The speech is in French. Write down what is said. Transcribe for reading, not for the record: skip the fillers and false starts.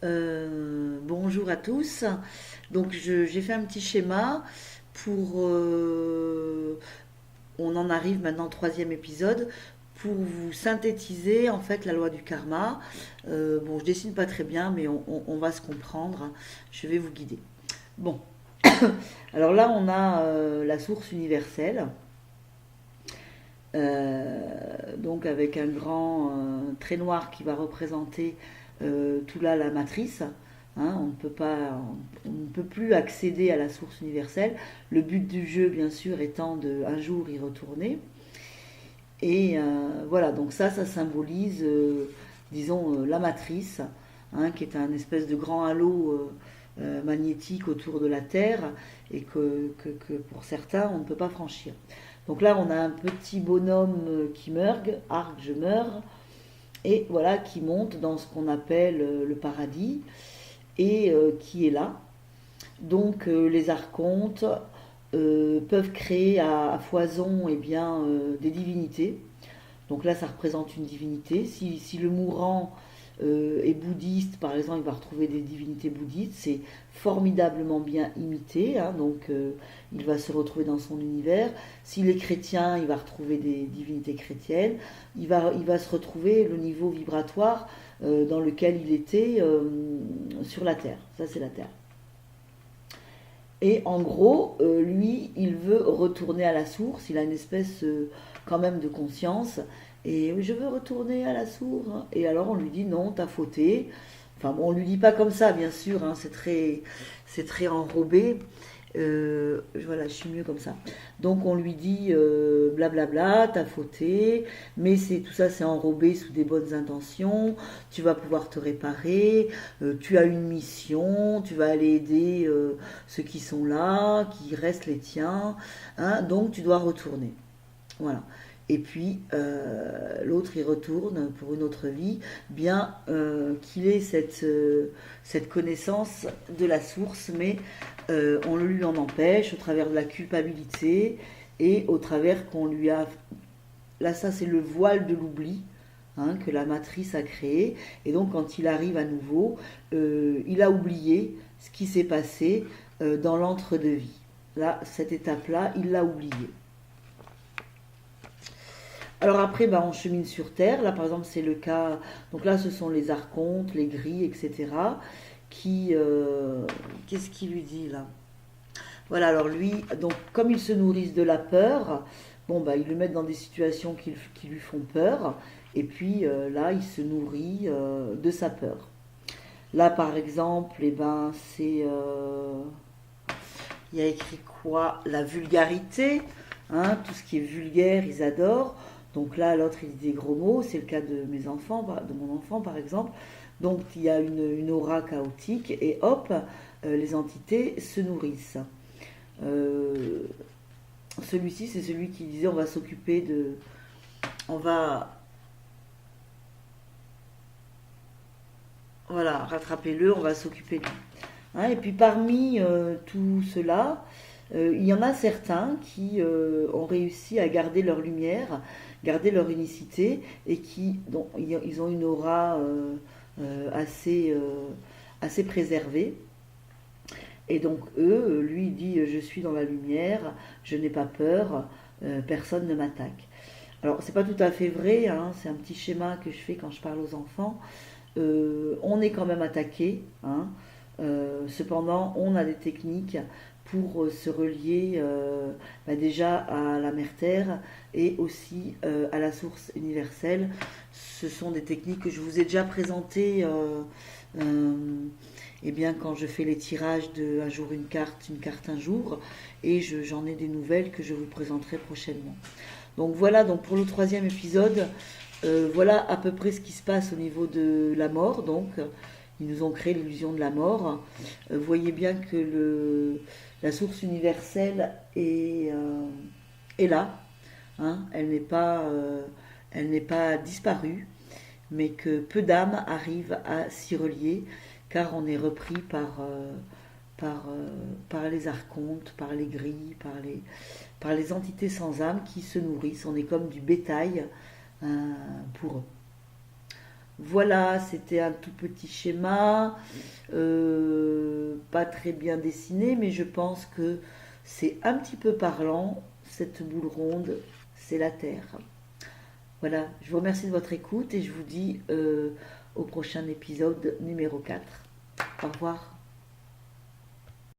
Bonjour à tous. Donc j'ai fait un petit schéma pour... on en arrive maintenant au troisième épisode pour vous synthétiser en fait la loi du karma. Bon, je dessine pas très bien, mais on va se comprendre. Je vais vous guider. Bon, alors là on a la source universelle. Donc avec un grand trait noir qui va représenter tout là la matrice. Hein, on ne peut plus accéder à la source universelle. Le but du jeu, bien sûr, étant de un jour y retourner. Et voilà, donc ça symbolise, disons, la matrice, hein, qui est un espèce de grand halo magnétique autour de la Terre et que pour certains, on ne peut pas franchir. Donc là, on a un petit bonhomme qui meurt, arc, je meurs, et voilà, qui monte dans ce qu'on appelle le paradis et qui est là. Donc les archontes peuvent créer à foison eh bien, des divinités. Donc là, ça représente une divinité. Si le mourant est bouddhiste, par exemple, il va retrouver des divinités bouddhistes. C'est formidablement bien imité, hein, donc il va se retrouver dans son univers. S'il est chrétien, il va retrouver des divinités chrétiennes. Il va se retrouver le niveau vibratoire dans lequel il était sur la Terre. Ça, c'est la Terre. Et en gros, lui, il veut retourner à la source. Il a une espèce quand même de conscience. Et je veux retourner à la source. Et alors on lui dit non, t'as fauté. Enfin bon, on lui dit pas comme ça, bien sûr. Hein, c'est très enrobé. Voilà, je suis mieux comme ça. Donc on lui dit blablabla, t'as fauté, mais c'est tout ça, c'est enrobé sous des bonnes intentions. Tu vas pouvoir te réparer. Tu as une mission. Tu vas aller aider ceux qui sont là, qui restent les tiens. Hein, donc tu dois retourner. Voilà. Et puis l'autre il retourne pour une autre vie, bien qu'il ait cette connaissance de la source, mais on le lui en empêche au travers de la culpabilité et au travers qu'on lui a... Là ça c'est le voile de l'oubli, hein, que la matrice a créé. Et donc quand il arrive à nouveau, il a oublié ce qui s'est passé dans l'entre-deux-vie. Là, cette étape-là, il l'a oublié. Alors après, bah, on chemine sur Terre. Là, par exemple, c'est le cas. Donc là, ce sont les archontes, les gris, etc. Qui, qu'est-ce qu'il lui dit là? Voilà. Alors lui, donc comme ils se nourrissent de la peur, bon bah ils le mettent dans des situations qui lui font peur. Et puis là, il se nourrit de sa peur. Là, par exemple, eh ben c'est, il y a écrit quoi? La vulgarité. Hein, tout ce qui est vulgaire, ils adorent. Donc là, l'autre, il dit des gros mots. C'est le cas de mes enfants, de mon enfant, par exemple. Donc il y a une aura chaotique et hop, les entités se nourrissent. Euh, Celui-ci, c'est celui qui disait on va s'occuper de... On va... Voilà, rattrapez-le, on va s'occuper de lui. Hein, et puis parmi tout cela, il y en a certains qui ont réussi à garder leur lumière, garder leur unicité et qui dont, ils ont une aura assez, assez préservée. Et donc eux, lui il dit je suis dans la lumière, je n'ai pas peur, personne ne m'attaque. Alors c'est pas tout à fait vrai, hein, c'est un petit schéma que je fais quand je parle aux enfants. On est quand même attaqué, hein. Cependant, on a des techniques pour se relier bah déjà à la mère Terre et aussi à la source universelle. Ce sont des techniques que je vous ai déjà présentées euh, eh bien, quand je fais les tirages de un jour une carte un jour, et j'en ai des nouvelles que je vous présenterai prochainement. Donc voilà, donc pour le troisième épisode, voilà à peu près ce qui se passe au niveau de la mort. Donc, ils nous ont créé l'illusion de la mort. Vous voyez bien que la source universelle est là. Hein, elle n'est pas disparue, mais que peu d'âmes arrivent à s'y relier, car on est repris par les archontes, par les grilles, par les entités sans âme qui se nourrissent. On est comme du bétail pour eux. Voilà, c'était un tout petit schéma, pas très bien dessiné, mais je pense que c'est un petit peu parlant. Cette boule ronde, c'est la Terre. Voilà, je vous remercie de votre écoute et je vous dis au prochain épisode numéro 4. Au revoir.